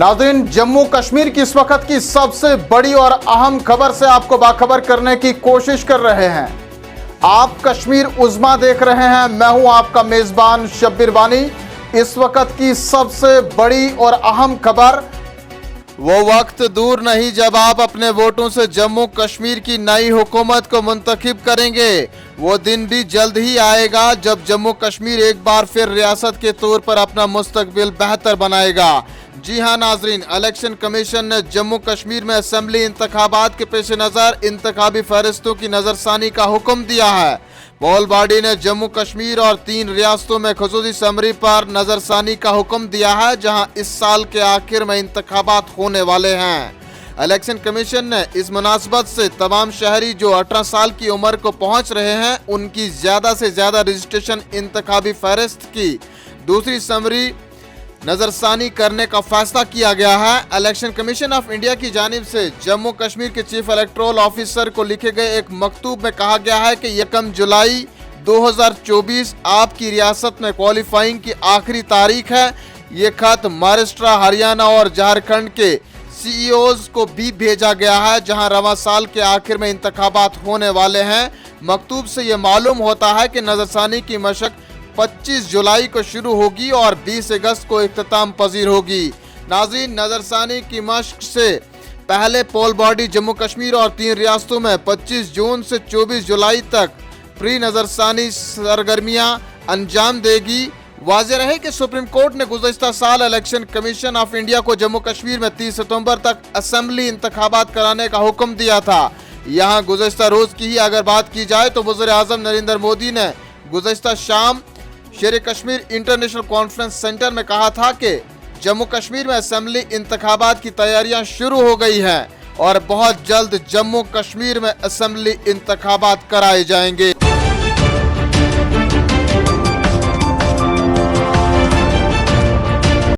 नाज़रीन, जम्मू कश्मीर की इस वक्त की सबसे बड़ी और अहम खबर से आपको बाखबर करने की कोशिश कर रहे हैं। आप कश्मीर उज़्मा देख रहे हैं। मैं हूं आपका मेज़बान शब्बीर बानी। इस वक्त की सबसे बड़ी और अहम खबर, वो वक्त दूर नहीं जब आप अपने वोटों से जम्मू कश्मीर की नई हुकूमत को मुंतखब करेंगे। वो दिन भी जल्द ही आएगा जब जम्मू कश्मीर एक बार फिर रियासत के तौर पर अपना मुस्तकबिल बेहतर बनाएगा। जी हाँ नाजरीन, इलेक्शन कमीशन ने जम्मू कश्मीर में असेंबली इंतखाबात के पेश नज़र इंतखाबी फहरिस्तों की नज़रसानी का हुक्म दिया है। पोल बॉडी ने जम्मू कश्मीर और 3 रियासतों में ख़ुसूसी समरी पर नज़रसानी का हुक्म दिया है, जहां इस साल के आखिर में इंतखाबात होने वाले हैं। इलेक्शन कमीशन ने इस मुनासबत से तमाम शहरी जो 18 साल की उम्र को पहुंच रहे हैं, उनकी ज़्यादा से ज़्यादा रजिस्ट्रेशन इंतखाबी फहरिस्त की दूसरी समरी नजरसानी करने का फैसला किया गया है। इलेक्शन कमीशन ऑफ इंडिया की जानिब से जम्मू कश्मीर के चीफ इलेक्टोरल ऑफिसर को लिखे गए एक मकतूब में कहा गया है कि 1 जुलाई 2024 आपकी रियासत में क्वालिफाइंग की आखिरी तारीख है। ये खत महाराष्ट्र, हरियाणा और झारखंड के CEOs को भी भेजा गया है, जहां रवा साल के आखिर में इंतखाबात होने वाले हैं। मकतूब से ये मालूम होता है कि नजरसानी की मशक 25 जुलाई को शुरू होगी और 20 अगस्त को इख्तिताम पजीर होगी। नाज़रीन, नजरसानी की मशक से पहले पोल बॉडी जम्मू कश्मीर और 3 रियासतों में 25 जून से 24 जुलाई तक प्री नजरसानी सरगर्मियां अंजाम देगी। वाज़ेह रहे कि सुप्रीम कोर्ट ने गुज़श्ता साल इलेक्शन कमीशन ऑफ इंडिया को जम्मू कश्मीर में 30 सितंबर तक असेंबली इंतखाबात कराने का हुक्म दिया था। यहाँ गुज़श्ता रोज की ही अगर बात की जाए तो वज़ीर आज़म नरेंद्र मोदी ने गुज़श्ता शाम शेर कश्मीर इंटरनेशनल कॉन्फ्रेंस सेंटर में कहा था कि जम्मू कश्मीर में असेंबली इंतखाबात की तैयारियां शुरू हो गई हैं और बहुत जल्द जम्मू कश्मीर में असेंबली इंतखाबात कराए जाएंगे।